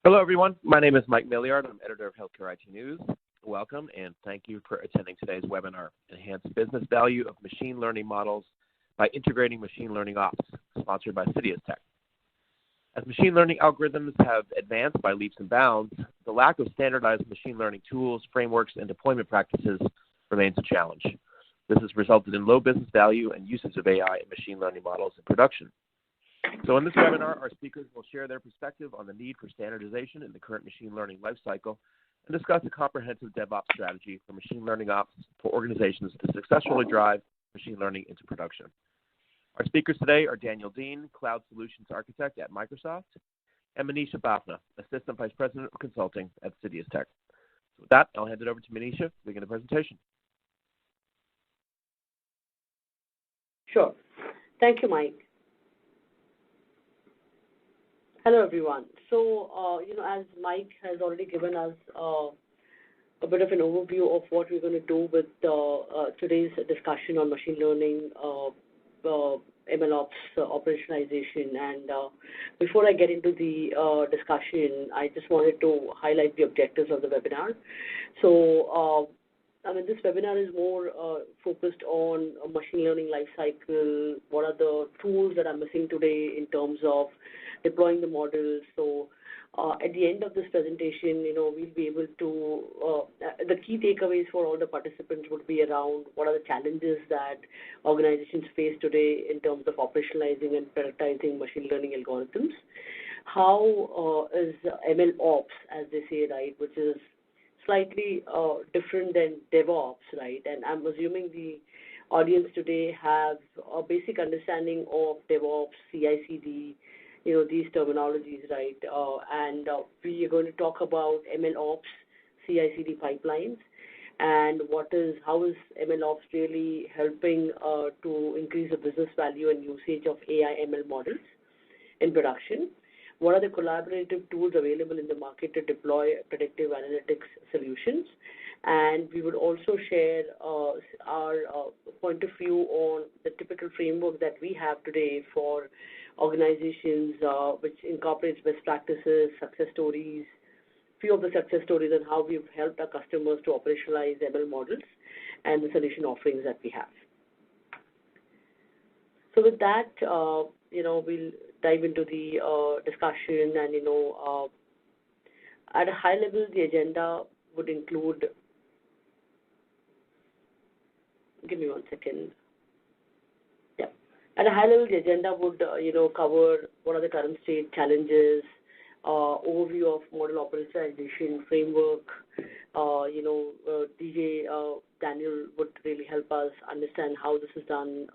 Hello, everyone. My name is Mike Milliard. I'm editor of Healthcare IT News. Welcome, and thank you for attending today's webinar, Enhance Business Value of Machine Learning Models by Integrating Machine Learning Ops, sponsored by CitiusTech. As machine learning algorithms have advanced by leaps and bounds, the lack of standardized machine learning tools, frameworks, and deployment practices remains a challenge. This has resulted in low business value and usage of AI and machine learning models in production. So in this webinar, our speakers will share their perspective on the need for standardization in the current machine learning lifecycle and discuss a comprehensive DevOps strategy for machine learning ops for organizations to successfully drive machine learning into production. Our speakers today are Daniel Dean, Cloud Solutions Architect at Microsoft, and Manisha Bafna, Assistant Vice President of Consulting at CitiusTech. So with that, I'll hand it over to Manisha to begin the presentation. Sure. Thank you, Mike. Hello, everyone. So, as Mike has already given us a bit of an overview of what we're going to do with today's discussion on machine learning, MLOps, operationalization. And before I get into the discussion, I just wanted to highlight the objectives of the webinar. So, this webinar is more focused on a machine learning lifecycle. What are the tools that are missing today in terms of deploying the models? So at the end of this presentation, we'll be able to, the key takeaways for all the participants would be around what are the challenges that organizations face today in terms of operationalizing and prioritizing machine learning algorithms. How is MLOps, as they say, right, which is slightly different than DevOps, right? And I'm assuming the audience today have a basic understanding of DevOps, CI/CD, these terminologies, right? And we are going to talk about MLOps, CI/CD pipelines, and how is MLOps really helping to increase the business value and usage of AI/ML models in production. What are the collaborative tools available in the market to deploy predictive analytics solutions? And we would also share our point of view on the typical framework that we have today for organizations, which incorporates best practices, success stories, few of the success stories, and how we've helped our customers to operationalize ML models and the solution offerings that we have. So with that, we'll dive into the discussion, and at a high level, the agenda would include. Give me 1 second. Yeah, at a high level, the agenda would cover what are the current state challenges, overview of model operationalization framework. DJ Daniel would really help us understand how this is done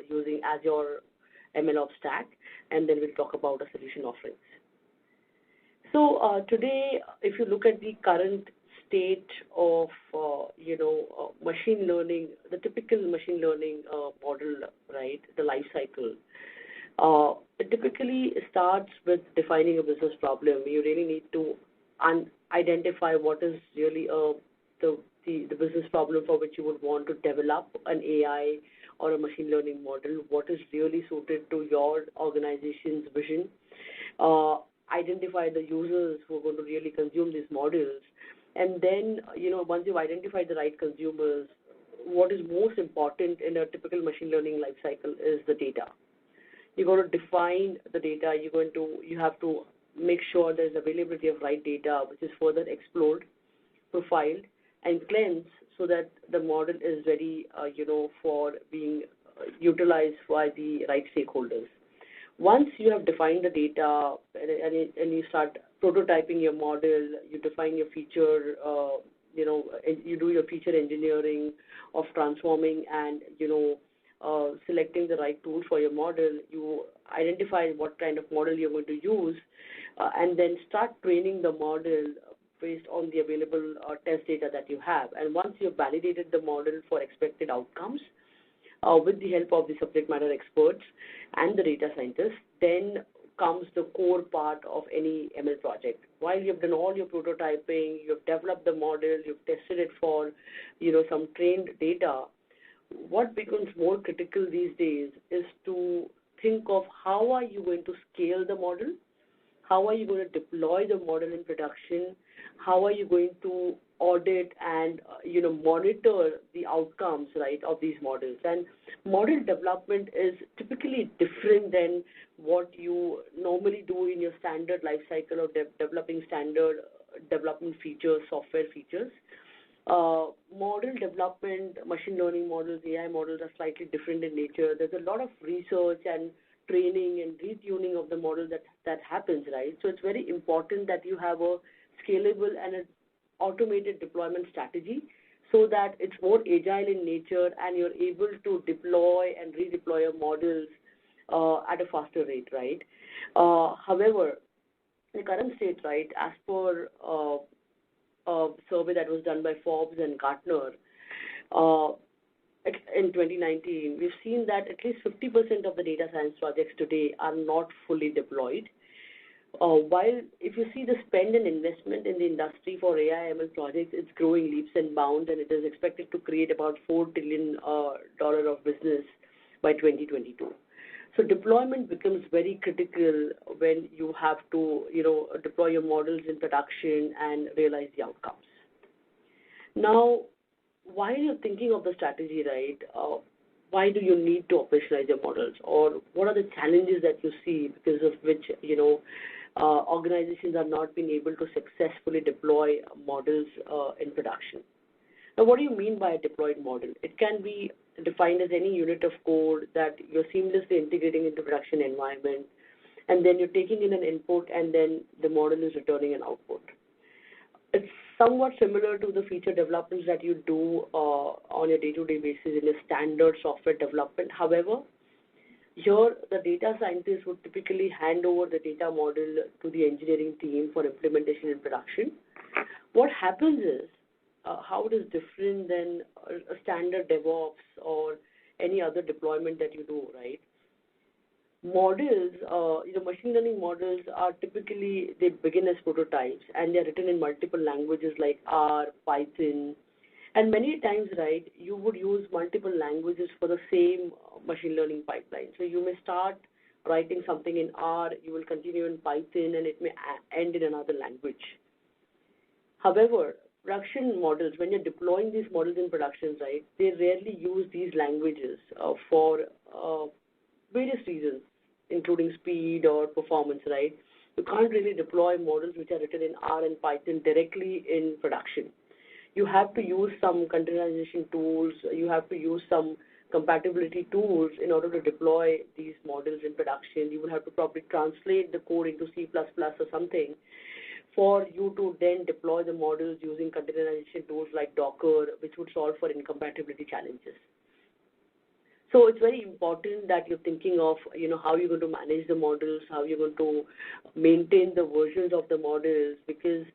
using Azure MLOps stack, and then we'll talk about the solution offerings. So today, if you look at the current state of machine learning, the typical machine learning model, right, the life cycle, it typically starts with defining a business problem. You really need to identify what is really the business problem for which you would want to develop an AI or a machine learning model, what is really suited to your organization's vision, identify the users who are going to really consume these models, and then, once you've identified the right consumers, what is most important in a typical machine learning lifecycle is the data. You're going to define the data. You have to make sure there's availability of right data, which is further explored, profiled, and cleansed so that the model is ready, for being utilized by the right stakeholders. Once you have defined the data and you start prototyping your model, you define your feature, you do your feature engineering of transforming and, selecting the right tool for your model, you identify what kind of model you're going to use, and then start training the model based on the available test data that you have. And once you've validated the model for expected outcomes with the help of the subject matter experts and the data scientists, then comes the core part of any ML project. While you've done all your prototyping, you've developed the model, you've tested it for some trained data, what becomes more critical these days is to think of how are you going to scale the model, How are you going to deploy the model in production? How are you going to audit and monitor the outcomes, right, of these models? And model development is typically different than what you normally do in your standard life cycle of developing standard development features, software features. Model development, machine learning models, AI models are slightly different in nature. There's a lot of research and training and retuning of the model that happens, right? So it's very important that you have a scalable and an automated deployment strategy so that it's more agile in nature and you're able to deploy and redeploy your models at a faster rate, right? However, in the current state, right, as per a survey that was done by Forbes and Gartner, in 2019, we've seen that at least 50% of the data science projects today are not fully deployed. While if you see the spend and investment in the industry for AI ML projects, it's growing leaps and bounds, and it is expected to create about $4 trillion of business by 2022. So deployment becomes very critical when you have to, deploy your models in production and realize the outcomes. Now, while you're thinking of the strategy, right, why do you need to operationalize your models, or what are the challenges that you see because of which, organizations are not being able to successfully deploy models in production? Now, what do you mean by a deployed model? It can be defined as any unit of code that you're seamlessly integrating into production environment, and then you're taking in an input, and then the model is returning an output. It's somewhat similar to the feature developments that you do on a day-to-day basis in a standard software development. However, here the data scientists would typically hand over the data model to the engineering team for implementation in production. What happens is, how it is different than a standard DevOps or any other deployment that you do, right? Models, machine learning models are typically, they begin as prototypes and they're written in multiple languages like R, Python, and many times, right, you would use multiple languages for the same machine learning pipeline. So you may start writing something in R, you will continue in Python, and it may end in another language. However, production models, when you're deploying these models in production, right, they rarely use these languages for various reasons, including speed or performance, right? You can't really deploy models which are written in R and Python directly in production. You have to use some containerization tools, you have to use some compatibility tools in order to deploy these models in production. You will have to probably translate the code into C++ or something for you to then deploy the models using containerization tools like Docker, which would solve for incompatibility challenges. So it's very important that you're thinking of, how you're going to manage the models, how you're going to maintain the versions of the models, because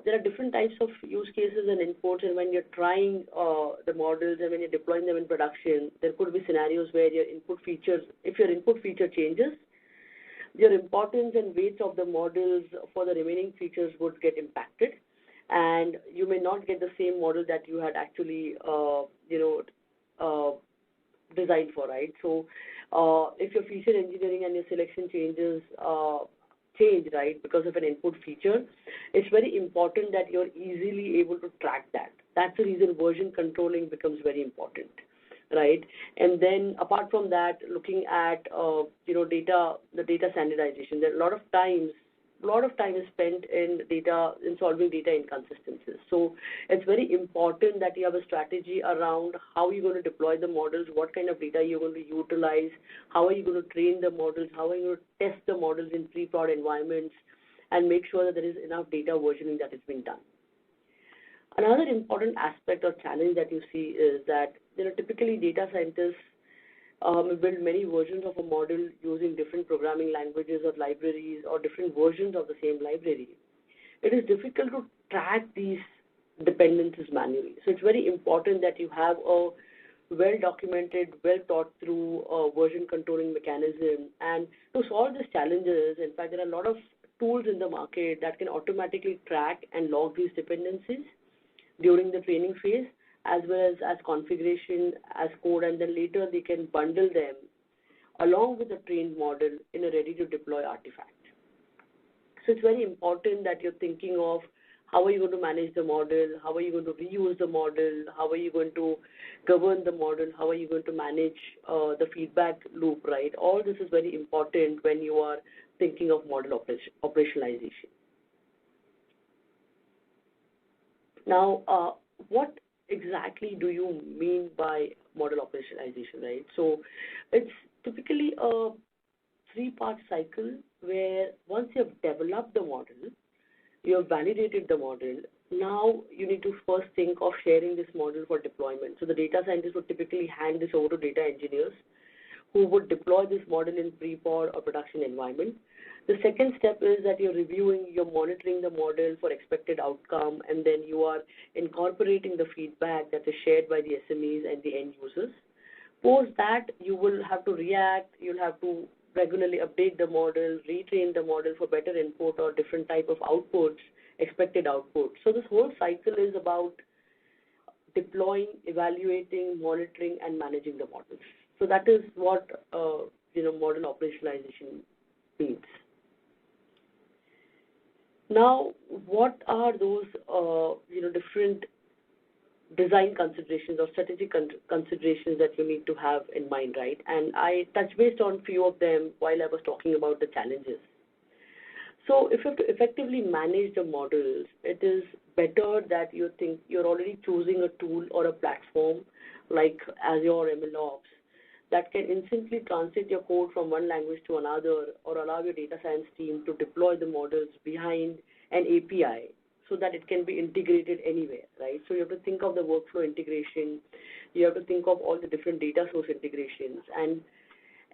there are different types of use cases and inputs, and when you're trying the models and when you're deploying them in production, there could be scenarios where your input features, if your input feature changes, your importance and weights of the models for the remaining features would get impacted, and you may not get the same model that you had actually, designed for, right? So if your feature engineering and your selection change, right, because of an input feature, it's very important that you're easily able to track that. That's the reason version controlling becomes very important, right? And then apart from that, looking at the data standardization. There are a lot of time is spent in solving data inconsistencies. So it's very important that you have a strategy around how you're going to deploy the models, what kind of data you're going to utilize, how are you going to train the models, how are you going to test the models in pre-prod environments, and make sure that there is enough data versioning that is being done. Another important aspect or challenge that you see is that typically data scientists build many versions of a model using different programming languages or libraries or different versions of the same library. It is difficult to track these dependencies manually. So it's very important that you have a well-documented, well-thought-through version controlling mechanism. And to solve these challenges, in fact, there are a lot of tools in the market that can automatically track and log these dependencies during the training phase, as well as configuration, as code, and then later they can bundle them along with the trained model in a ready-to-deploy artifact. So it's very important that you're thinking of how are you going to manage the model, how are you going to reuse the model, how are you going to govern the model, how are you going to manage the feedback loop, right? All this is very important when you are thinking of model operationalization. Now, what exactly do you mean by model operationalization, right? So it's typically a three-part cycle where once you have developed the model, you have validated the model, now you need to first think of sharing this model for deployment. So the data scientists would typically hand this over to data engineers who would deploy this model in pre-prod or production environment. The second step is that you're monitoring the model for expected outcome, and then you are incorporating the feedback that is shared by the SMEs and the end users. Post that, you will have to react, you'll have to regularly update the model, retrain the model for better input or different type of outputs, expected outputs. So this whole cycle is about deploying, evaluating, monitoring, and managing the models. So that is what model operationalization means. Now, what are those different design considerations or strategic considerations that you need to have in mind, right? And I touched based on few of them while I was talking about the challenges. So if you have to effectively manage the models, it is better that you think you're already choosing a tool or a platform like Azure or MLOps that can instantly translate your code from one language to another or allow your data science team to deploy the models behind an API so that it can be integrated anywhere, right? So you have to think of the workflow integration. You have to think of all the different data source integrations. And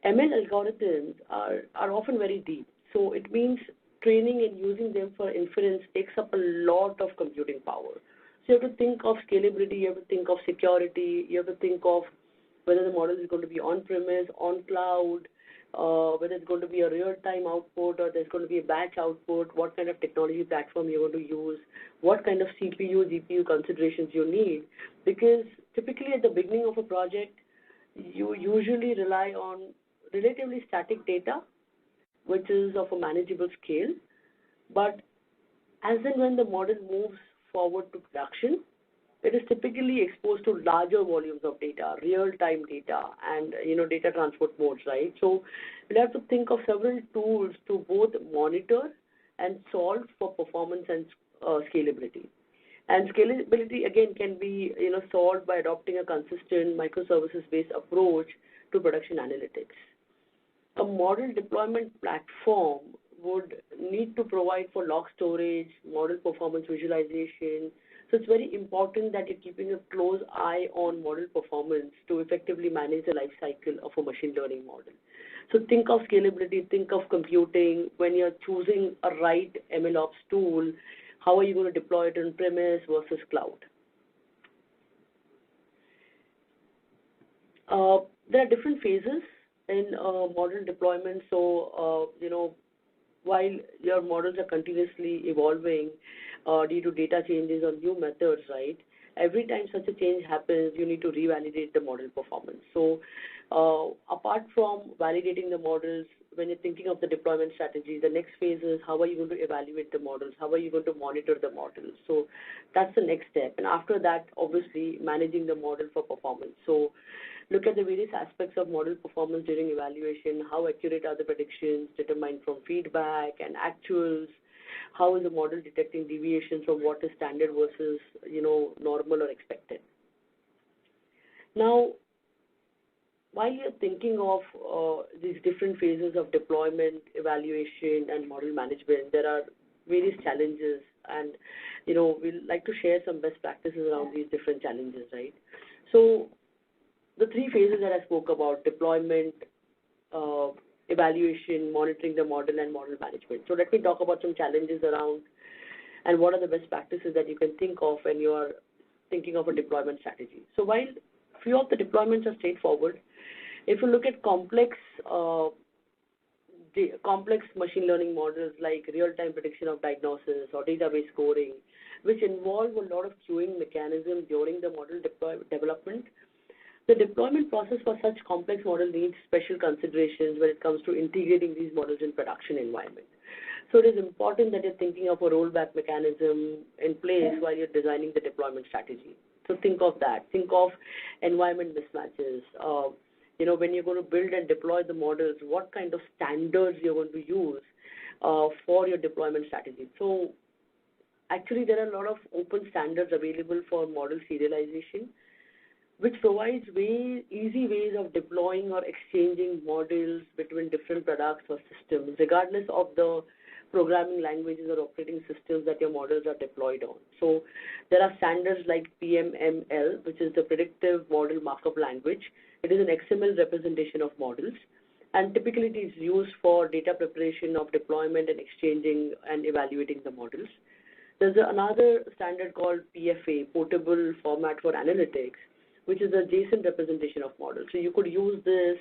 ML algorithms are often very deep. So it means training and using them for inference takes up a lot of computing power. So you have to think of scalability, you have to think of security, you have to think of whether the model is going to be on-premise, on cloud, whether it's going to be a real-time output or there's going to be a batch output, what kind of technology platform you're going to use, what kind of CPU, GPU considerations you need. Because typically at the beginning of a project, you usually rely on relatively static data, which is of a manageable scale. But as and when the model moves forward to production, it is typically exposed to larger volumes of data, real-time data, and data transport modes, right? So we'll have to think of several tools to both monitor and solve for performance and scalability. And scalability again can be solved by adopting a consistent microservices-based approach to production analytics. A model deployment platform would need to provide for log storage, model performance visualization. So it's very important that you're keeping a close eye on model performance to effectively manage the life cycle of a machine learning model. So think of scalability, think of computing. When you're choosing a right MLOps tool, how are you going to deploy it on premise versus cloud? There are different phases in model deployment. So, while your models are continuously evolving due to data changes or new methods, right? Every time such a change happens, you need to revalidate the model performance. So, apart from validating the models, when you're thinking of the deployment strategy, the next phase is how are you going to evaluate the models? How are you going to monitor the models? So that's the next step. And after that, obviously, managing the model for performance. So look at the various aspects of model performance during evaluation. How accurate are the predictions determined from feedback and actuals? How is the model detecting deviations from what is standard versus, normal or expected? Now, while you're thinking of these different phases of deployment, evaluation, and model management, there are various challenges, and we'd like to share some best practices around these different challenges, right? So the three phases that I spoke about: deployment, evaluation, monitoring the model, and model management. So let me talk about some challenges around and what are the best practices that you can think of when you are thinking of a deployment strategy. So while few of the deployments are straightforward, if you look at complex machine learning models like real-time prediction of diagnosis or database scoring, which involve a lot of queuing mechanism during the model development, The deployment process for such complex models needs special considerations when it comes to integrating these models in production environment. So it is important that you're thinking of a rollback mechanism in place while you're designing the deployment strategy. So think of that. Think of environment mismatches. When you're going to build and deploy the models, what kind of standards you're going to use for your deployment strategy. So actually, there are a lot of open standards available for model serialization, which provides easy ways of deploying or exchanging models between different products or systems, regardless of the programming languages or operating systems that your models are deployed on. So there are standards like PMML, which is the Predictive Model Markup Language. It is an XML representation of models, and typically it is used for data preparation of deployment and exchanging and evaluating the models. There's another standard called PFA, Portable Format for Analytics, which is a JSON representation of models. So you could use this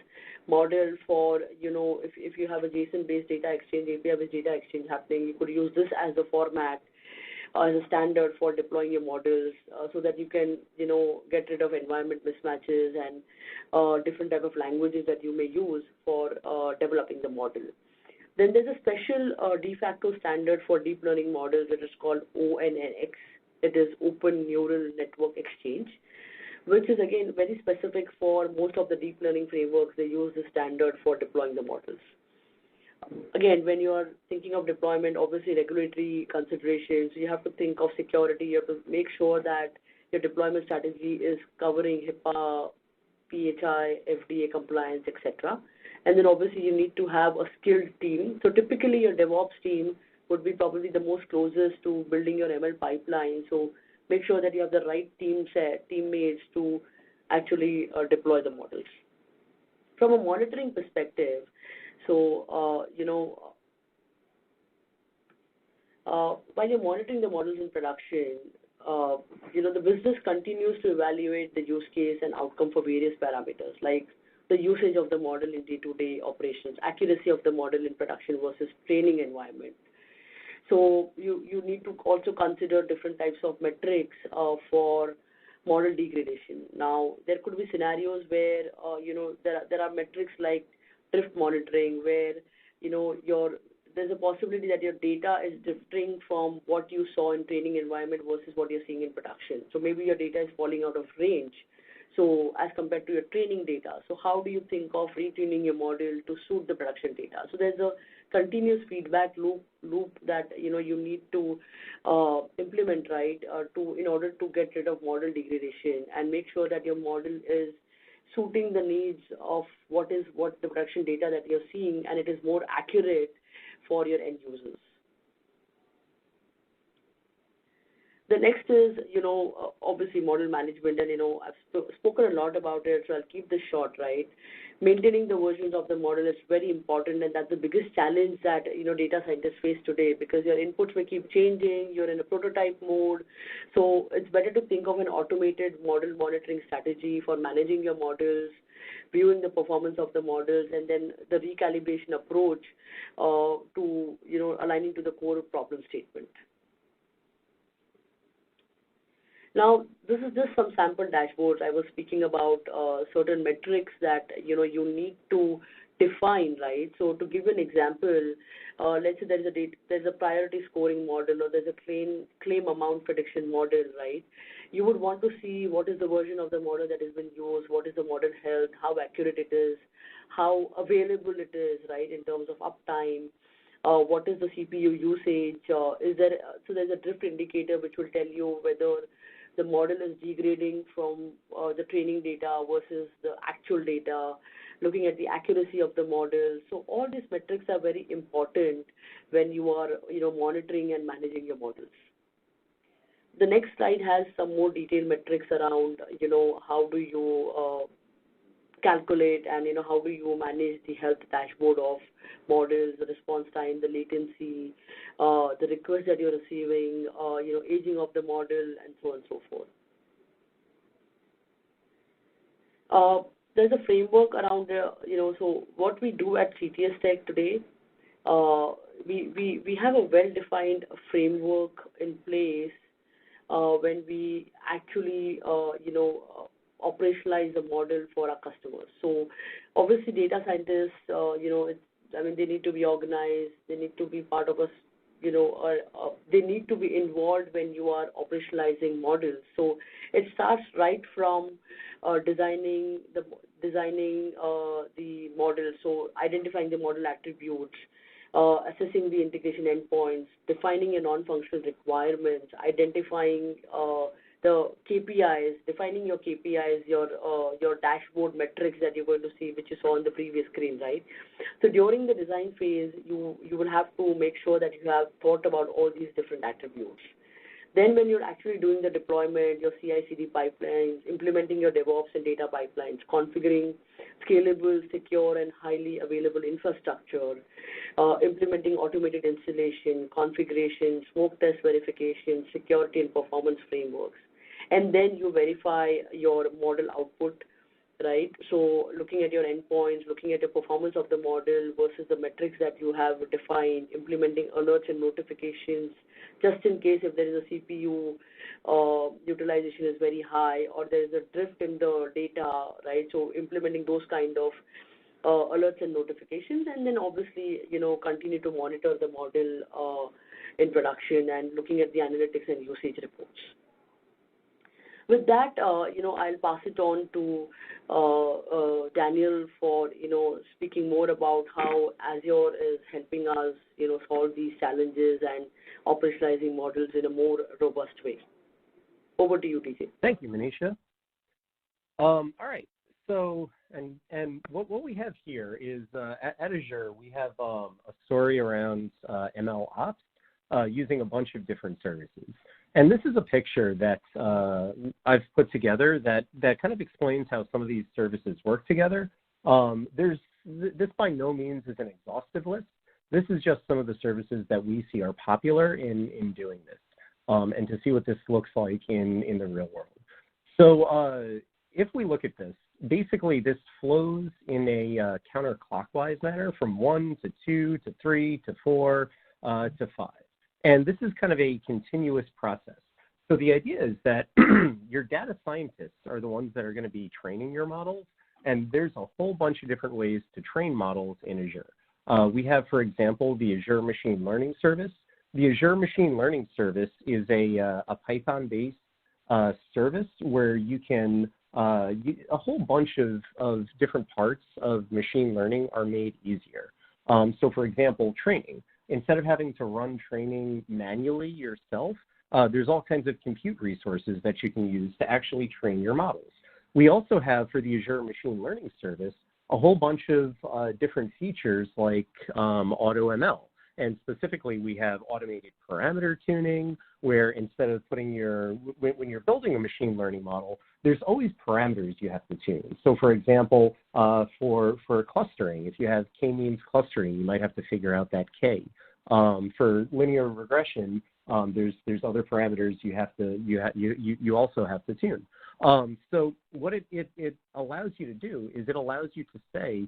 model for, if you have a JSON-based data exchange, API-based data exchange happening, you could use this as a format, as a standard for deploying your models so that you can, get rid of environment mismatches and different type of languages that you may use for developing the model. Then there's a special de facto standard for deep learning models that is called ONNX. It is Open Neural Network Exchange, which is again very specific for most of the deep learning frameworks. They use the standard for deploying the models. Again, when you are thinking of deployment, obviously regulatory considerations, you have to think of security. You have to make sure that your deployment strategy is covering HIPAA, PHI, FDA compliance, etc. And then obviously you need to have a skilled team. So typically your DevOps team would be probably the most closest to building your ML pipeline. So make sure that you have the right teammates to actually deploy the models. From a monitoring perspective, so, while you're monitoring the models in production, the business continues to evaluate the use case and outcome for various parameters, like the usage of the model in day-to-day operations, accuracy of the model in production versus training environment. So you need to also consider different types of metrics for model degradation. Now, there could be scenarios where, there are metrics like drift monitoring where, there's a possibility that your data is drifting from what you saw in training environment versus what you're seeing in production. So maybe your data is falling out of range, so as compared to your training data. So how do you think of retuning your model to suit the production data? So there's a continuous feedback loop that you need to implement, right, in order to get rid of model degradation and make sure that your model is suiting the needs of what the production data that you're seeing, and it is more accurate for your end users. The next is, obviously model management, and, I've spoken a lot about it, so I'll keep this short, right? Maintaining the versions of the model is very important, and that's the biggest challenge that, data scientists face today, because your inputs may keep changing, you're in a prototype mode, so it's better to think of an automated model monitoring strategy for managing your models, viewing the performance of the models, and then the recalibration approach to, aligning to the core problem statement. Now, this is just some sample dashboards. I was speaking about certain metrics that you need to define, right? So to give an example, let's say there's a priority scoring model, or there's a claim amount prediction model, right? You would want to see what is the version of the model that has been used, what is the model health, how accurate it is, how available it is, right, in terms of uptime. What is the CPU usage? So there's a drift indicator which will tell you whether the model is degrading from the training data versus the actual data, looking at the accuracy of the model. So all these metrics are very important when you are, monitoring and managing your models. The next slide has some more detailed metrics around, how do you calculate and, how do you manage the health dashboard of models, the response time, the latency, the requests that you're receiving, aging of the model, and so on and so forth. There's a framework around so what we do at CitiusTech today, we have a well-defined framework in place when we actually, operationalize the model for our customers. So obviously data scientists, they need to be organized, they need to be part of a they need to be involved when you are operationalizing models. So it starts right from designing the model, so identifying the model attributes, assessing the integration endpoints, defining your non-functional requirements, identifying the KPIs, defining your KPIs, your dashboard metrics that you're going to see, which you saw on the previous screen, right? So during the design phase, you will have to make sure that you have thought about all these different attributes. Then when you're actually doing the deployment, your CI/CD pipelines, implementing your DevOps and data pipelines, configuring scalable, secure, and highly available infrastructure, implementing automated installation, configuration, smoke test verification, security and performance frameworks. And then you verify your model output, right? So looking at your endpoints, looking at the performance of the model versus the metrics that you have defined, implementing alerts and notifications, just in case if there is a CPU utilization is very high or there is a drift in the data, right? So implementing those kind of alerts and notifications, and then obviously, continue to monitor the model in production and looking at the analytics and usage reports. With that, I'll pass it on to Daniel for, speaking more about how Azure is helping us, solve these challenges and operationalizing models in a more robust way. Over to you, TJ. Thank you, Manisha. All right. So, and what we have here is at Azure, we have a story around MLOps using a bunch of different services. And this is a picture that I've put together that kind of explains how some of these services work together. This by no means is an exhaustive list. This is just some of the services that we see are popular in doing this, and to see what this looks like in the real world. So if we look at this, basically this flows in a counterclockwise manner from 1 to 2 to 3 to 4 to 5. And this is kind of a continuous process. So the idea is that your data scientists are the ones that are going to be training your models, and there's a whole bunch of different ways to train models in Azure. We have, for example, the Azure Machine Learning Service. The Azure Machine Learning Service is a Python-based service where you can, a whole bunch of different parts of machine learning are made easier. So for example, training. Instead of having to run training manually yourself, there's all kinds of compute resources that you can use to actually train your models. We also have, for the Azure Machine Learning Service, a whole bunch of different features like AutoML. And specifically, we have automated parameter tuning, where instead of putting when you're building a machine learning model, there's always parameters you have to tune. So for example, for clustering, if you have k-means clustering, you might have to figure out that k. For linear regression, there's other parameters you also have to tune. So what it allows you to do is it allows you to say,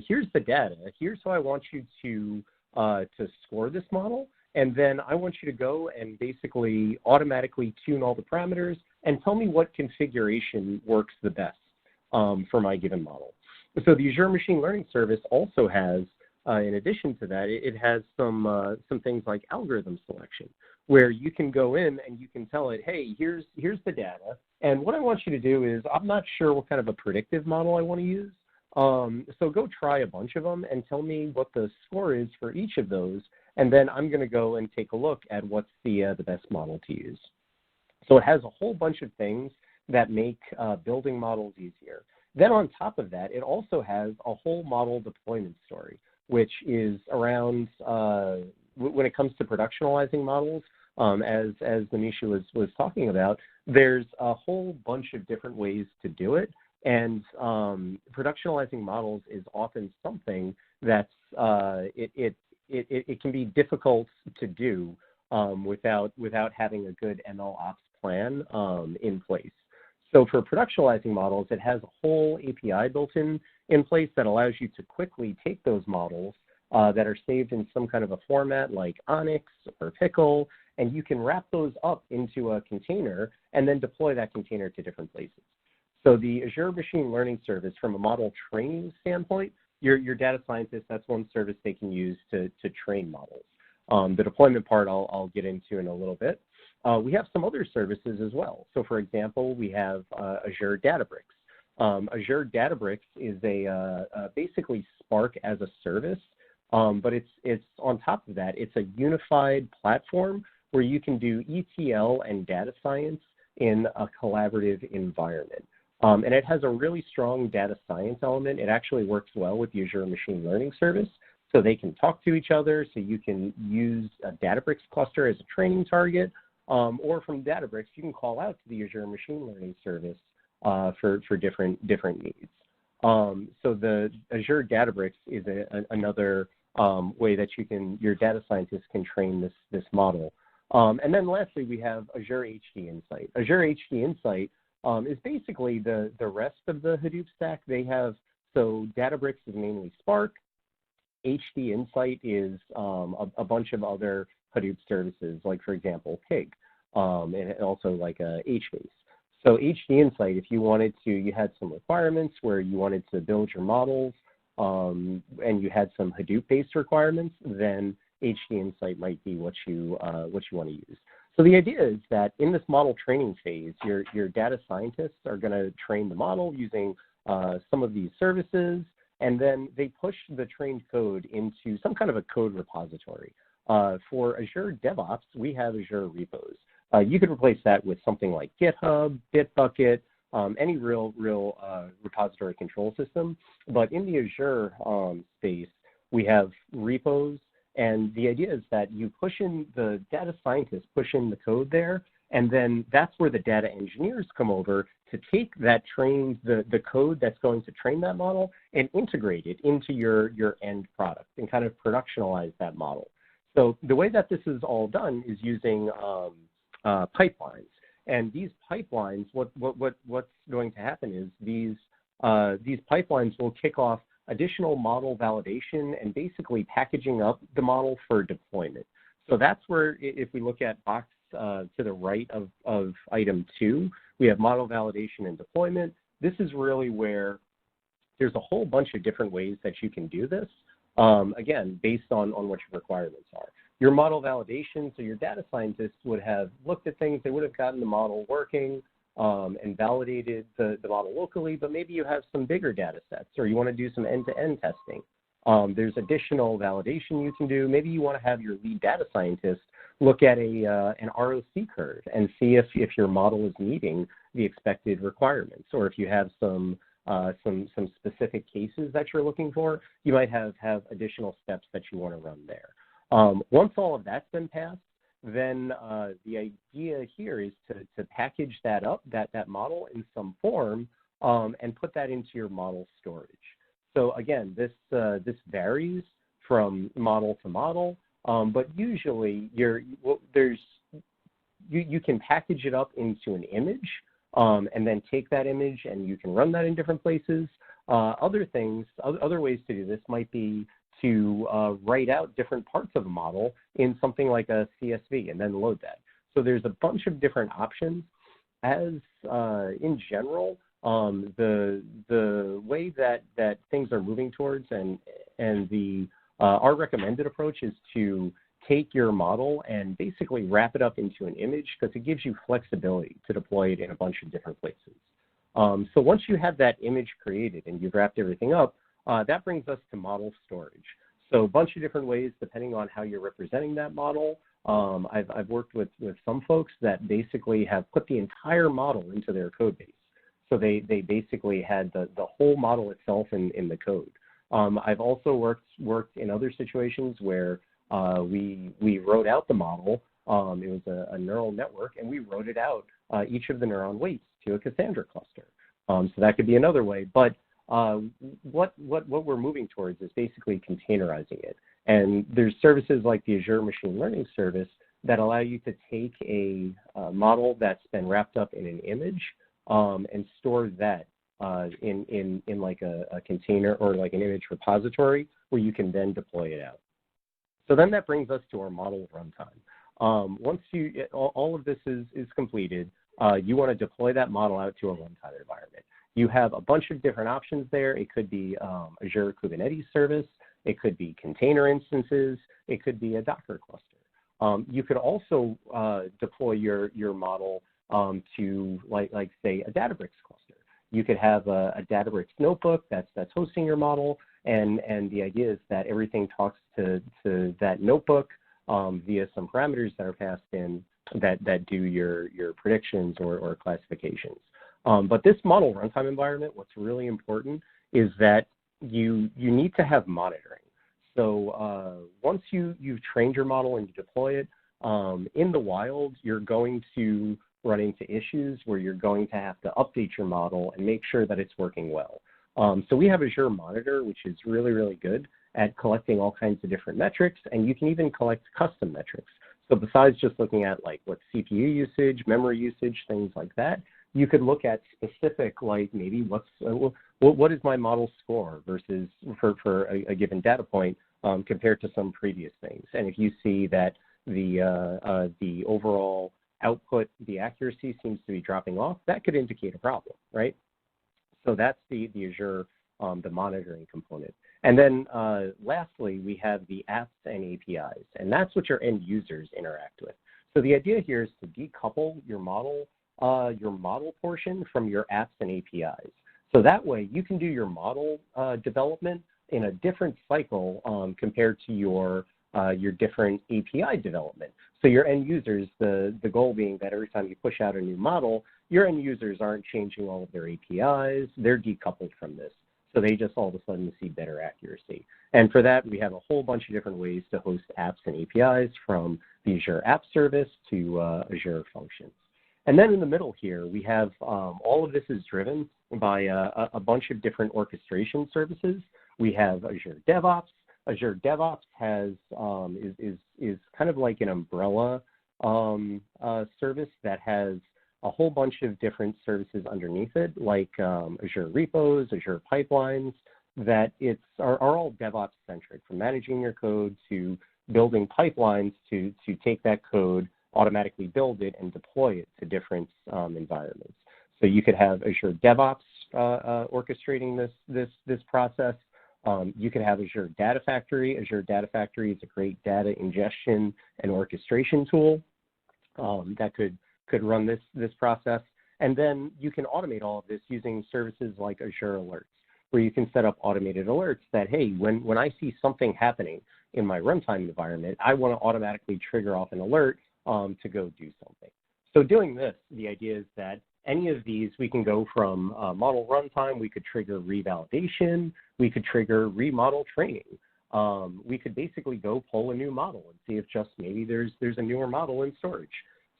here's the data, here's how I want you to score this model, and then I want you to go and basically automatically tune all the parameters and tell me what configuration works the best for my given model. So the Azure Machine Learning Service also has, in addition to that, it has some things like algorithm selection, where you can go in and you can tell it, hey, here's the data, and what I want you to do is, I'm not sure what kind of a predictive model I want to use, so go try a bunch of them and tell me what the score is for each of those, and then I'm going to go and take a look at what's the best model to use. So it has a whole bunch of things that make building models easier. Then on top of that, it also has a whole model deployment story, which is around, when it comes to productionalizing models, as Manisha was talking about, there's a whole bunch of different ways to do it. And productionalizing models is often something that's, it can be difficult to do without having a good MLOps plan in place. So for productionalizing models, it has a whole API built in place that allows you to quickly take those models that are saved in some kind of a format like Onyx or Pickle, and you can wrap those up into a container and then deploy that container to different places. So the Azure Machine Learning Service, from a model training standpoint, your data scientists, that's one service they can use to train models. The deployment part I'll get into in a little bit. We have some other services as well. So for example, we have Azure Databricks. Azure Databricks is basically Spark as a service, but it's on top of that, it's a unified platform where you can do ETL and data science in a collaborative environment. And it has a really strong data science element. It actually works well with the Azure Machine Learning Service, so they can talk to each other, so you can use a Databricks cluster as a training target, or from Databricks, you can call out to the Azure Machine Learning Service for different needs. So the Azure Databricks is another way that your data scientists can train this model. And then lastly, we have Azure HD Insight. Azure HD Insight is basically the rest of the Hadoop stack. So Databricks is mainly Spark. HD Insight is a bunch of other Hadoop services, like, for example, Pig, and also like HBase. So HD Insight, if you had some requirements where you wanted to build your models and you had some Hadoop-based requirements, then HD Insight might be what you want to use. So the idea is that in this model training phase, your data scientists are going to train the model using some of these services, and then they push the trained code into some kind of a code repository. For Azure DevOps, we have Azure repos. You could replace that with something like GitHub, Bitbucket, any real repository control system. But in the Azure space, we have repos, and the idea is that the data scientists push in the code there, and then that's where the data engineers come over to take that the code that's going to train that model and integrate it into your end product and kind of productionalize that model. So the way that this is all done is using pipelines. And these pipelines, what's going to happen is these pipelines will kick off additional model validation and basically packaging up the model for deployment. So that's where, if we look at box to the right of item 2, we have model validation and deployment. This is really where there's a whole bunch of different ways that you can do this, again, based on what your requirements are. Your model validation, so your data scientists would have looked at things, they would have gotten the model working and validated the model locally, but maybe you have some bigger data sets or you want to do some end-to-end testing. There's additional validation you can do. Maybe you want to have your lead data scientist look at an ROC curve and see if your model is meeting the expected requirements, or if you have some specific cases that you're looking for, you might have additional steps that you want to run there. Once all of that's been passed, then the idea here is to package that up, that model in some form, and put that into your model storage. So again, this varies from model to model, but usually you can package it up into an image, and then take that image and you can run that in different places. Other ways to do this might be to write out different parts of a model in something like a CSV and then load that. So there's a bunch of different options. As in general, the way that things are moving towards and our recommended approach is to take your model and basically wrap it up into an image, because it gives you flexibility to deploy it in a bunch of different places. So once you have that image created and you've wrapped everything up, that brings us to model storage. So a bunch of different ways depending on how you're representing that model. I've worked with some folks that basically have put the entire model into their code base. So they basically had the whole model itself in the code. I've also worked in other situations where we wrote out the model. It was a neural network, and we wrote it out, each of the neuron weights to a Cassandra cluster. So that could be another way. But what we're moving towards is basically containerizing it. And there's services like the Azure Machine Learning Service that allow you to take a model that's been wrapped up in an image and store that in like a container or like an image repository where you can then deploy it out. So then that brings us to our model runtime. Once all of this is completed, you want to deploy that model out to a runtime environment. You have a bunch of different options there. It could be Azure Kubernetes service. It could be container instances. It could be a Docker cluster. You could also deploy your model to, like say, a Databricks cluster. You could have a Databricks notebook that's hosting your model, and the idea is that everything talks to that notebook via some parameters that are passed in that do your predictions or classifications. But this model runtime environment, what's really important is that you need to have monitoring. So once you've trained your model and you deploy it, in the wild, you're going to run into issues where you're going to have to update your model and make sure that it's working well. So we have Azure Monitor, which is really, really good at collecting all kinds of different metrics, and you can even collect custom metrics. So besides just looking at like what CPU usage, memory usage, things like that, you could look at specific, like maybe what is my model score versus for a given data point compared to some previous things. And if you see that the overall output, the accuracy seems to be dropping off, that could indicate a problem, right? So that's the Azure, the monitoring component. And then lastly, we have the apps and APIs, and that's what your end users interact with. So the idea here is to decouple your model portion from your apps and APIs. So that way you can do your model development in a different cycle compared to your different API development. So your end users, the goal being that every time you push out a new model, your end users aren't changing all of their APIs, they're decoupled from this. So they just all of a sudden see better accuracy. And for that, we have a whole bunch of different ways to host apps and APIs, from the Azure App Service to Azure Functions. And then in the middle here, we have all of this is driven by a bunch of different orchestration services. We have Azure DevOps. Azure DevOps has is kind of like an umbrella service that has a whole bunch of different services underneath it, like Azure repos, Azure pipelines, that are all DevOps centric, from managing your code to building pipelines to take that code, automatically build it, and deploy it to different environments. So you could have Azure DevOps orchestrating this process. You could have Azure Data Factory. Azure Data Factory is a great data ingestion and orchestration tool that could run this process. And then you can automate all of this using services like Azure Alerts, where you can set up automated alerts that, hey, when I see something happening in my runtime environment, I want to automatically trigger off an alert to go do something. So doing this, the idea is that any of these, we can go from model runtime, we could trigger revalidation, we could trigger remodel training. We could basically go pull a new model and see if just maybe there's a newer model in storage.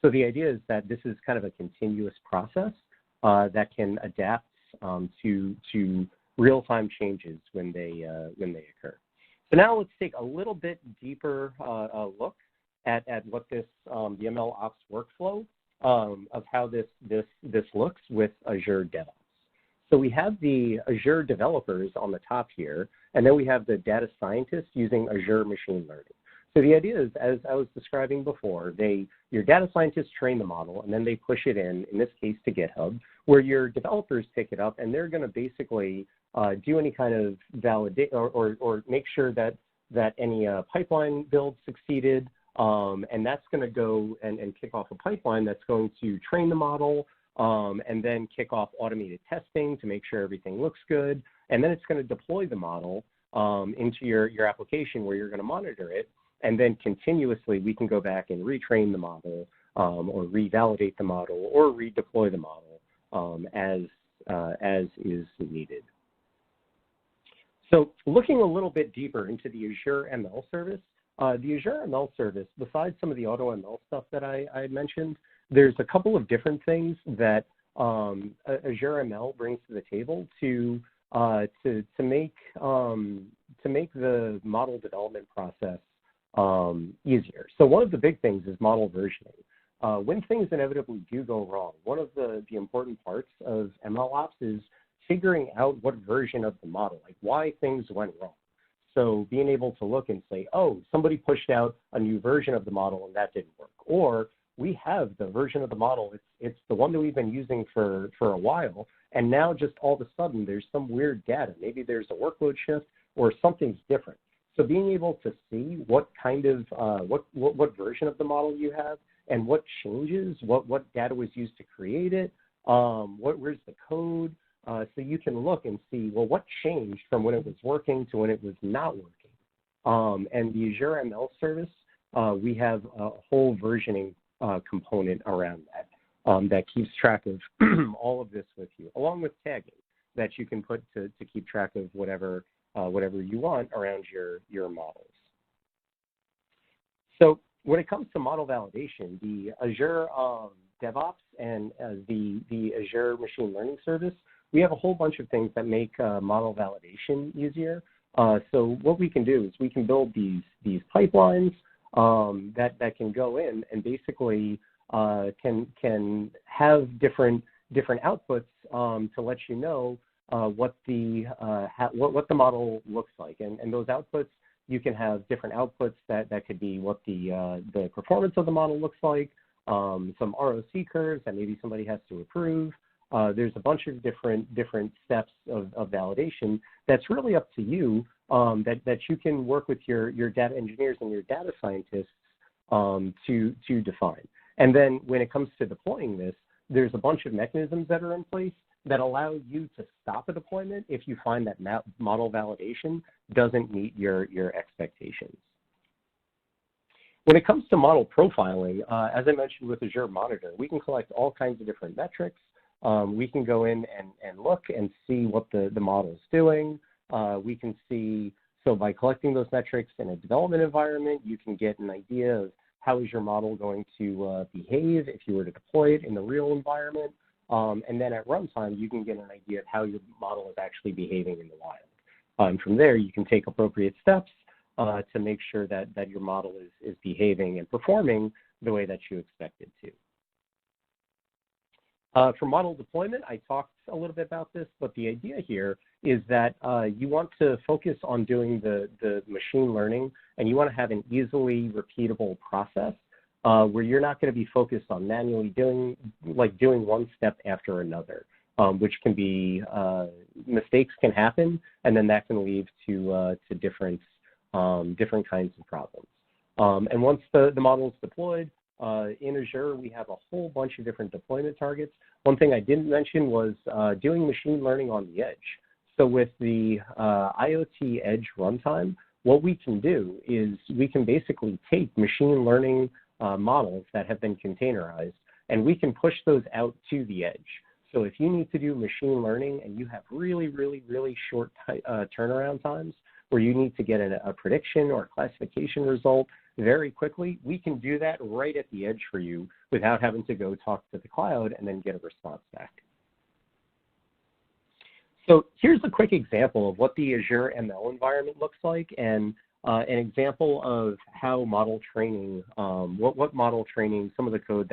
So the idea is that this is kind of a continuous process that can adapt to real-time changes when they occur. So now let's take a little bit deeper look at what this the MLOps workflow of how this looks with Azure DevOps. So we have the Azure developers on the top here, and then we have the data scientists using Azure Machine Learning. So the idea is, as I was describing before, your data scientists train the model, and then they push it in this case to GitHub, where your developers pick it up, and they're going to basically do any kind of validate or make sure that any pipeline build succeeded, and that's going to go and kick off a pipeline that's going to train the model, and then kick off automated testing to make sure everything looks good, and then it's going to deploy the model into your application where you're going to monitor it. And then continuously, we can go back and retrain the model or revalidate the model or redeploy the model as is needed. So looking a little bit deeper into the Azure ML service, the Azure ML service, besides some of the auto ML stuff that I mentioned, there's a couple of different things that Azure ML brings to the table to make the model development process easier. So one of the big things is model versioning. When things inevitably do go wrong, one of the important parts of MLOps is figuring out what version of the model, like why things went wrong. So being able to look and say, oh, somebody pushed out a new version of the model and that didn't work. Or we have the version of the model. It's the one that we've been using for a while, and now just all of a sudden there's some weird data. Maybe there's a workload shift or something's different. So being able to see what kind of what version of the model you have and what changes, what data was used to create it, where's the code, so you can look and see, well, what changed from when it was working to when it was not working. And the Azure ML service, we have a whole versioning component around that that keeps track of all of this with you, along with tagging that you can put to keep track of whatever you want around your models. So when it comes to model validation, the Azure DevOps and the Azure Machine Learning Service, we have a whole bunch of things that make model validation easier. So what we can do is we can build these pipelines that can go in and basically can have different outputs to let you know what the model looks like, and those outputs, you can have different outputs that could be what the performance of the model looks like, some ROC curves that maybe somebody has to approve. There's a bunch of different steps of validation that's really up to you, that you can work with your data engineers and your data scientists to define. And then when it comes to deploying this, there's a bunch of mechanisms that are in place that allow you to stop a deployment if you find that model validation doesn't meet your expectations. When it comes to model profiling, as I mentioned with Azure Monitor, we can collect all kinds of different metrics. We can go in and look and see what the model is doing. We can see, so by collecting those metrics in a development environment, you can get an idea of how is your model going to behave if you were to deploy it in the real environment. And then at runtime, you can get an idea of how your model is actually behaving in the wild. And from there, you can take appropriate steps to make sure that your model is behaving and performing the way that you expect it to. For model deployment, I talked a little bit about this, but the idea here is that you want to focus on doing the machine learning, and you want to have an easily repeatable process where you're not going to be focused on manually doing one step after another, which can be, mistakes can happen, and then that can lead to different kinds of problems. And once the model is deployed, in Azure, we have a whole bunch of different deployment targets. One thing I didn't mention was doing machine learning on the edge. So with the IoT Edge runtime, what we can do is we can basically take machine learning models that have been containerized, and we can push those out to the edge. So if you need to do machine learning and you have really short turnaround times where you need to get a prediction or classification result very quickly, we can do that right at the edge for you without having to go talk to the cloud and then get a response back. So here's a quick example of what the Azure ML environment looks like, and an example of how model training, what model training, some of the code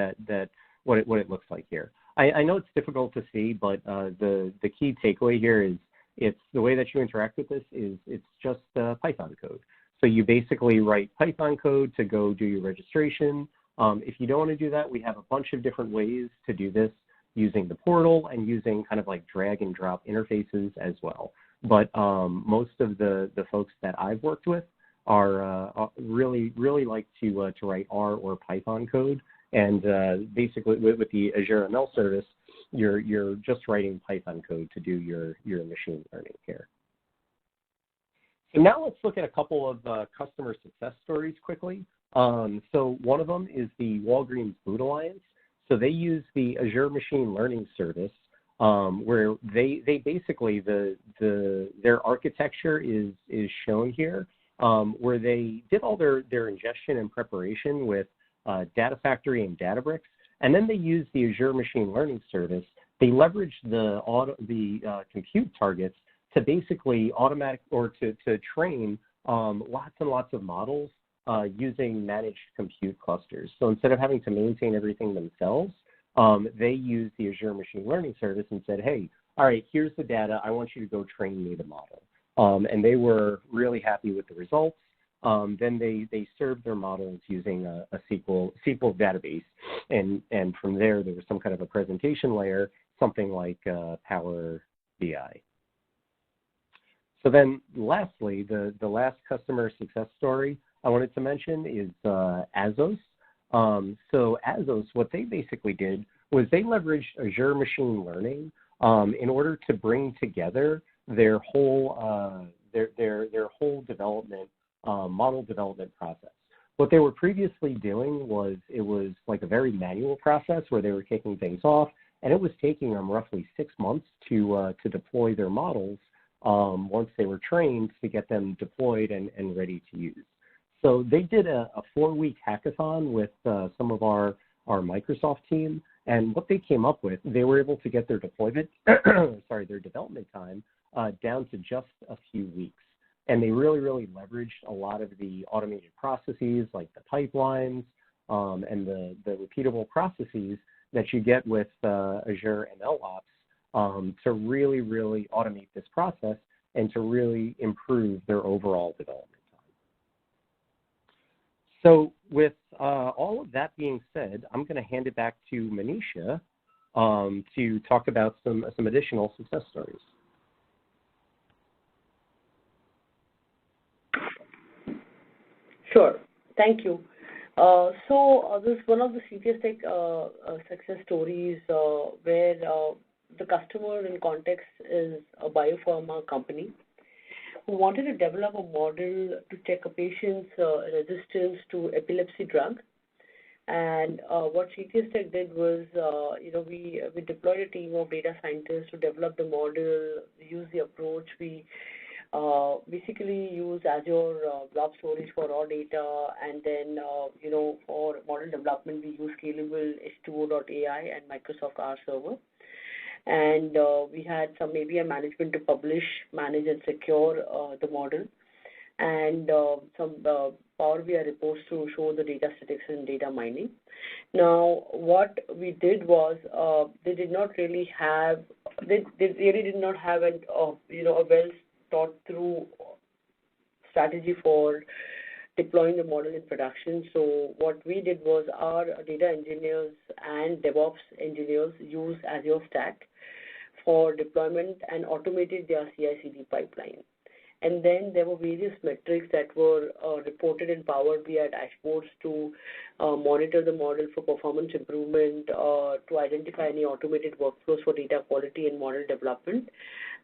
what it looks like here. I know it's difficult to see, but the key takeaway here is it's the way that you interact with this is it's just Python code. So you basically write Python code to go do your registration. If you don't want to do that, we have a bunch of different ways to do this using the portal and using kind of like drag and drop interfaces as well. But most of the folks that I've worked with are really like to write R or Python code. And basically with the Azure ML service, you're just writing Python code to do your machine learning here. So now let's look at a couple of customer success stories quickly. So one of them is the Walgreens Food Alliance. So they use the Azure Machine Learning Service, where they basically their architecture is shown here, where they did all their ingestion and preparation with Data Factory and Databricks, and then they use the Azure Machine Learning Service. They leverage the compute targets to basically to train lots and lots of models using managed compute clusters. So instead of having to maintain everything themselves, they used the Azure Machine Learning Service and said, hey, all right, here's the data. I want you to go train me the model. And they were really happy with the results. then they served their models using a SQL database, and from there was some kind of a presentation layer, something like Power BI. So then lastly, the last customer success story I wanted to mention is Azst. So Azst, what they basically did was they leveraged Azure machine learning in order to bring together their whole development model development process. What they were previously doing was it was like a very manual process where they were kicking things off, and it was taking them roughly 6 months to deploy their models once they were trained to get them deployed and ready to use. So they did a 4-week hackathon with some of our Microsoft team, and what they came up with, they were able to get their deployment, their development time down to just a few weeks. And they really leveraged a lot of the automated processes like the pipelines and the repeatable processes that you get with Azure MLOps to really automate this process and to really improve their overall development time. So with all of that being said, I'm going to hand it back to Manisha to talk about some additional success stories. Sure. Thank you. This is one of the CitiusTech success stories where the customer in context is a biopharma company who wanted to develop a model to check a patient's resistance to epilepsy drug. And what CitiusTech did was, we deployed a team of data scientists to develop the model, use the approach. We basically use Azure blob storage for raw data, and then, for model development, we use scalable H2O.ai and Microsoft R server. And we had some API management to publish, manage, and secure the model, and some Power BI reports to show the data statistics and data mining. Now, what we did was they really did not have a well thought through strategy for deploying the model in production. So what we did was our data engineers and DevOps engineers used Azure Stack for deployment and automated their CI/CD pipeline. And then there were various metrics that were reported in Power BI dashboards to monitor the model for performance improvement, to identify any automated workflows for data quality and model development.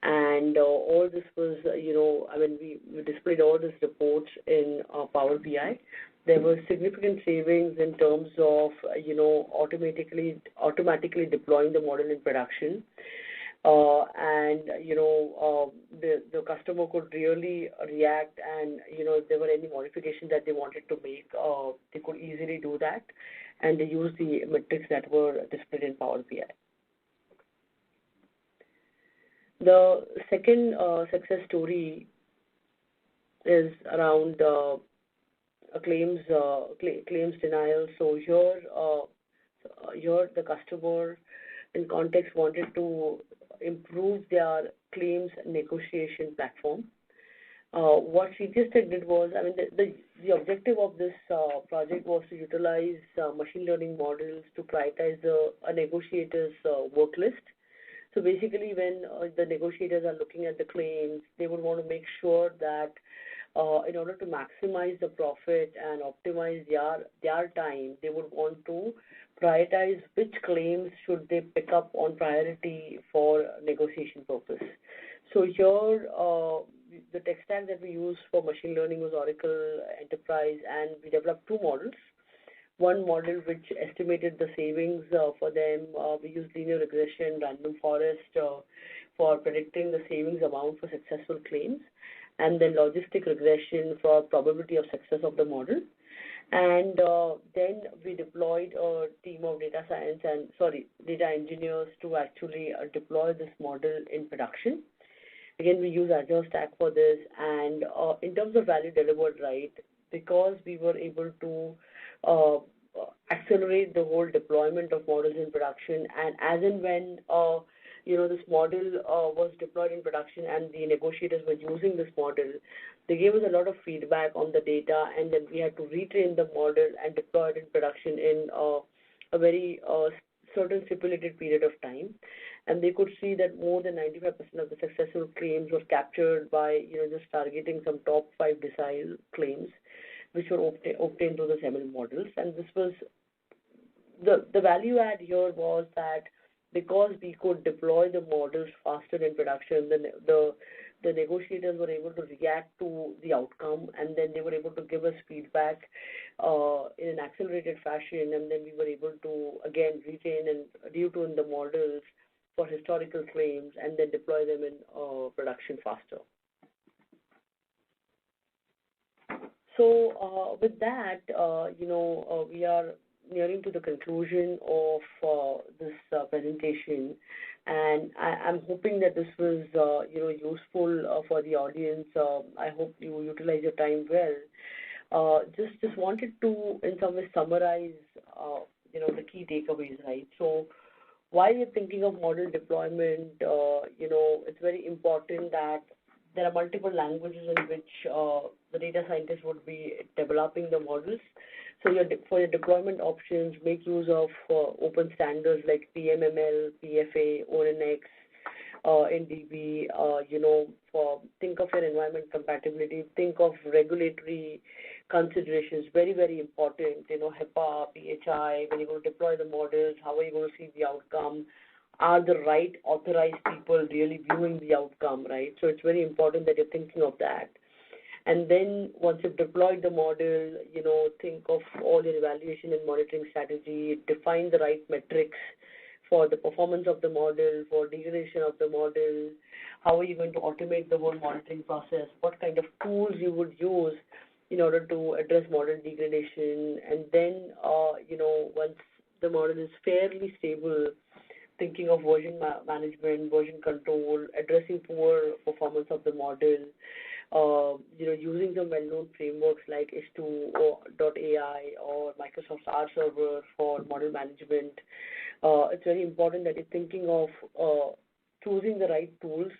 And all this was, we displayed all these reports in Power BI. There were significant savings in terms of, automatically deploying the model in production. The customer could really react, and if there were any modifications that they wanted to make, they could easily do that, and they used the metrics that were displayed in Power BI. The second success story is around claims denial. So here the customer in context wanted to improve their claims negotiation platform. What CitiusTech did was, the objective of this project was to utilize machine learning models to prioritize a negotiator's work list. So basically, when the negotiators are looking at the claims, they would want to make sure that in order to maximize the profit and optimize their time, they would want to prioritize which claims should they pick up on priority for negotiation purpose. So here, the tech stack that we used for machine learning was Oracle Enterprise, and we developed 2 models. One model which estimated the savings for them. We used linear regression, random forest for predicting the savings amount for successful claims, and then logistic regression for probability of success of the model. And then we deployed a team of data engineers to actually deploy this model in production. Again, we use Azure Stack for this, and in terms of value delivered, right, because we were able to accelerate the whole deployment of models in production, and as and when this model was deployed in production and the negotiators were using this model, they gave us a lot of feedback on the data, and then we had to retrain the model and deploy it in production in a very certain stipulated period of time. And they could see that more than 95% of the successful claims were captured by just targeting some top 5 decile claims, which were obtained through the ML models. And this was the value add here was that because we could deploy the models faster in production, the negotiators were able to react to the outcome, and then they were able to give us feedback in an accelerated fashion, and then we were able to, again, retain and retune the models for historical claims and then deploy them in production faster. So with that, we are nearing to the conclusion of this presentation, and I'm hoping that this was useful for the audience. I hope you utilize your time well. Just wanted to in some way summarize the key takeaways, right? So while you're thinking of model deployment, it's very important that there are multiple languages in which the data scientists would be developing the models. So for your deployment options, make use of open standards like PMML, PFA, ONNX, NDB. Think of your environment compatibility. Think of regulatory considerations. Very, very important. HIPAA, PHI. When you're going to deploy the models, how are you going to see the outcome? Are the right authorized people really viewing the outcome, right? So it's very important that you're thinking of that. And then once you've deployed the model, think of all your evaluation and monitoring strategy, define the right metrics for the performance of the model, for degradation of the model, how are you going to automate the whole monitoring process, what kind of tools you would use in order to address model degradation, and then, once the model is fairly stable, thinking of version management, version control, addressing poor performance of the model, using some well-known frameworks like H2.ai or Microsoft's R server for model management. It's very important that you're thinking of choosing the right tools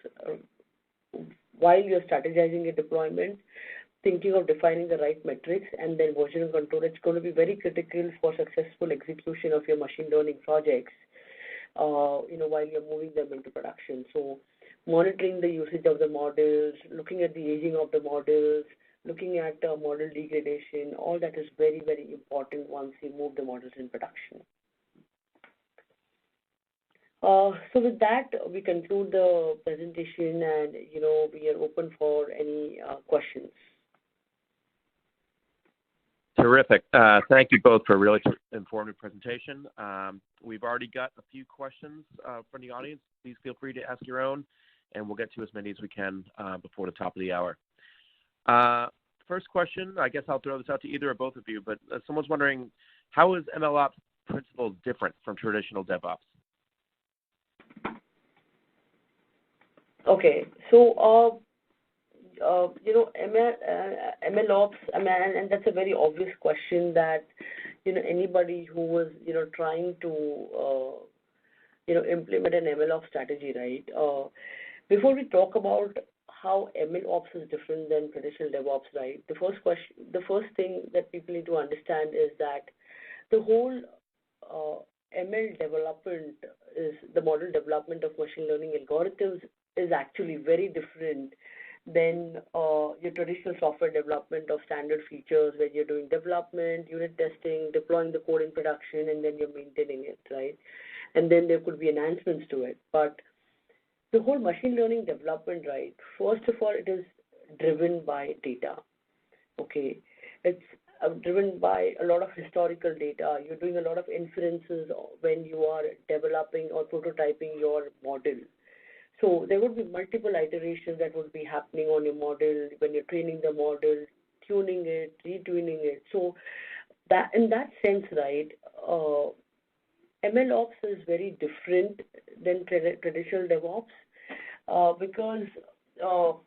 while you're strategizing a deployment, thinking of defining the right metrics, and then version control. It's going to be very critical for successful execution of your machine learning projects, while you're moving them into production. So monitoring the usage of the models, looking at the aging of the models, looking at model degradation, all that is very, very important once you move the models in production. So with that, we conclude the presentation, and we are open for any questions. Terrific. Thank you both for a really informative presentation. We've already got a few questions from the audience. Please feel free to ask your own, and we'll get to as many as we can before the top of the hour. First question, I guess I'll throw this out to either or both of you, but someone's wondering, how is MLOps principles different from traditional DevOps? Okay, so MLOps, and that's a very obvious question that anybody who was trying to implement an MLOps strategy, right? Before we talk about how MLOps is different than traditional DevOps, right? The first thing that people need to understand is that the whole ML development is the model development of machine learning algorithms is actually very different than your traditional software development of standard features where you're doing development, unit testing, deploying the code in production, and then you're maintaining it, right? And then there could be enhancements to it. But the whole machine learning development, right, first of all, it is driven by data, okay? It's driven by a lot of historical data. You're doing a lot of inferences when you are developing or prototyping your model. So there would be multiple iterations that would be happening on your model when you're training the model, tuning it, retuning it. So that in that sense, right, MLOps is very different than traditional DevOps because your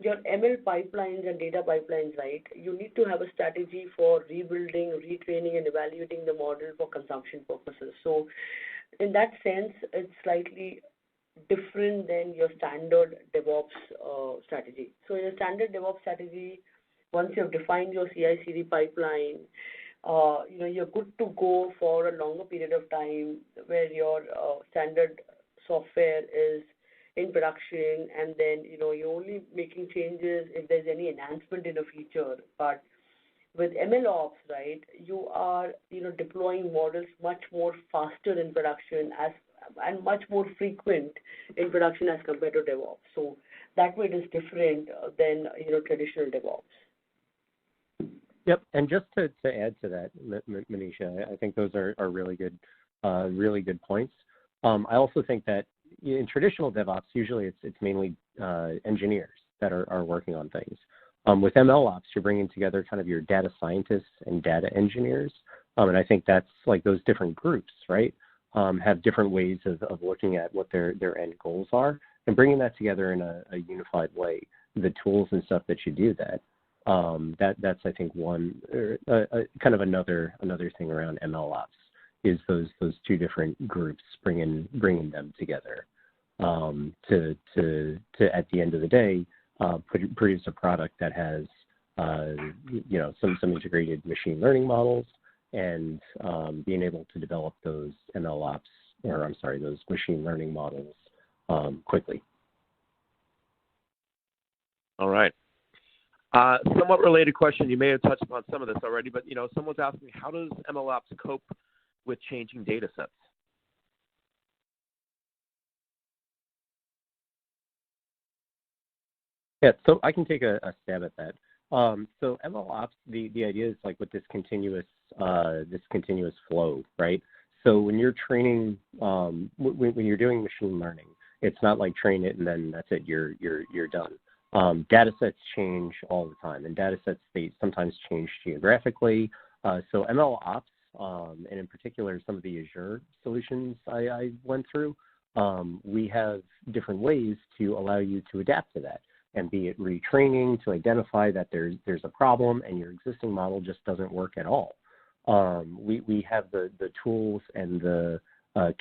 ML pipelines and data pipelines, right, you need to have a strategy for rebuilding, retraining, and evaluating the model for consumption purposes. So in that sense, it's slightly different than your standard DevOps strategy. So in a standard DevOps strategy, once you have defined your CI/CD pipeline, you're good to go for a longer period of time where your standard software is in production, and then you're only making changes if there's any enhancement in a feature. But with MLOps, right, you are deploying models much more faster in production and much more frequent in production as compared to DevOps. So that way it is different than traditional DevOps. Yep, and just to add to that, Manisha, I think those are really good points. I also think that in traditional DevOps, usually it's mainly engineers that are working on things. With MLOps, you're bringing together kind of your data scientists and data engineers, and I think that's like those different groups, right, have different ways of looking at what their end goals are and bringing that together in a unified way. The tools and stuff that you do that. That's I think one kind of another thing around MLOps is those two different groups bringing them together to at the end of the day produce a product that has some integrated machine learning models and being able to develop those those machine learning models quickly. All right. Somewhat related question. You may have touched upon some of this already, but someone's asking, how does MLOps cope with changing data sets? Yeah, so I can take a stab at that. So MLOps, the idea is like with this continuous flow, right? So when you're training, when you're doing machine learning, it's not like train it and then that's it. You're done. Data sets change all the time, and data sets, they sometimes change geographically. So MLOps, and in particular some of the Azure solutions I went through, we have different ways to allow you to adapt to that, and be it retraining to identify that there's a problem and your existing model just doesn't work at all. We have the tools and the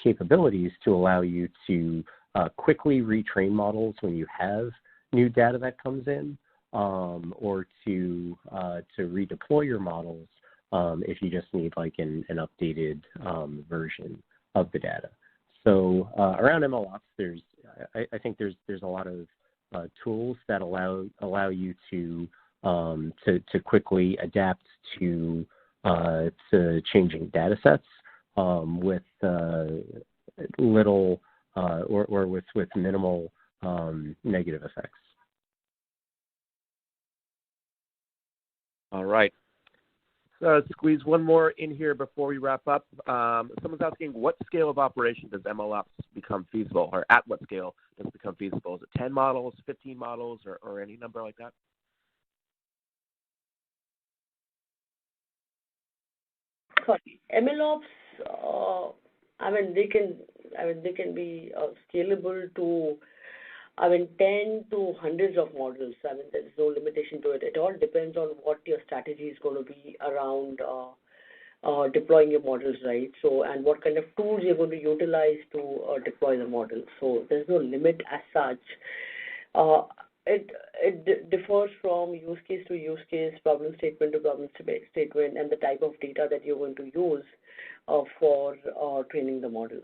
capabilities to allow you to quickly retrain models when you have new data that comes in, or to redeploy your models if you just need like an updated version of the data. So around MLOps, I think there's a lot of tools that allow you to quickly adapt to changing data sets with little or with minimal negative effects. All right. Squeeze one more in here before we wrap up. Someone's asking, what scale of operation does MLOps become feasible, or at what scale does it become feasible? Is it 10 models, 15 models, or any number like that? Sorry, MLOps. They can be scalable to 10 to hundreds of models. There's no limitation to it. It all depends on what your strategy is going to be around deploying your models, right? So, and what kind of tools you're going to utilize to deploy the model. So there's no limit as such. It differs from use case to use case, problem statement to problem statement, and the type of data that you're going to use for training the models.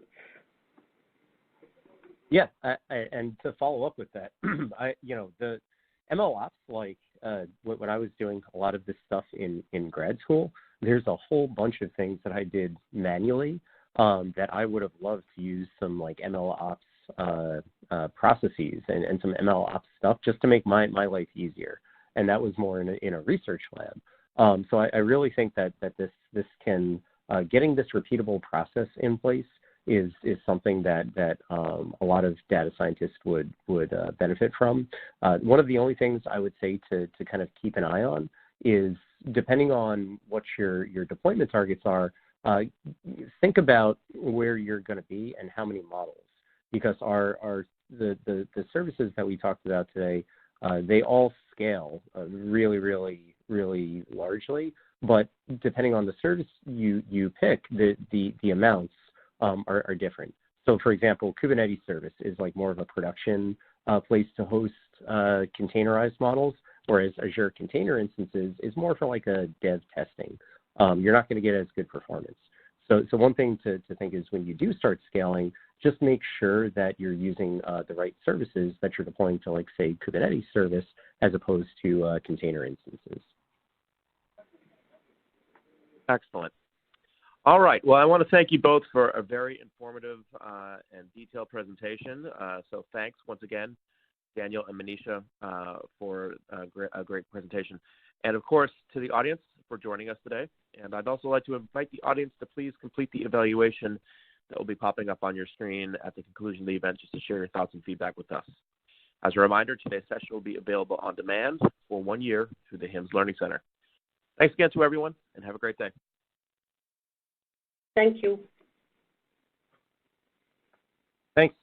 Yeah, and to follow up with that, the MLOps, like when I was doing a lot of this stuff in grad school, there's a whole bunch of things that I did manually that I would have loved to use some like MLOps processes and some MLOps stuff just to make my life easier. And that was more in a research lab. So I really think that this can getting this repeatable process in place is something that a lot of data scientists would benefit from. One of the only things I would say to kind of keep an eye on is, depending on what your deployment targets are, think about where you're going to be and how many models, because the services that we talked about today, they all scale really, really, really largely, but depending on the service you pick, the amounts are different. So for example, Kubernetes service is like more of a production place to host containerized models, whereas Azure Container Instances is more for like a dev testing. You're not going to get as good performance. So one thing to think is when you do start scaling, just make sure that you're using the right services that you're deploying to, like, say, Kubernetes service as opposed to container instances. Excellent. All right. Well, I want to thank you both for a very informative and detailed presentation. So thanks once again, Daniel and Manisha, for a great presentation. And of course, to the audience for joining us today. And I'd also like to invite the audience to please complete the evaluation that will be popping up on your screen at the conclusion of the event, just to share your thoughts and feedback with us. As a reminder, today's session will be available on demand for 1 year through the HIMSS Learning Center. Thanks again to everyone, and have a great day. Thank you. Thanks.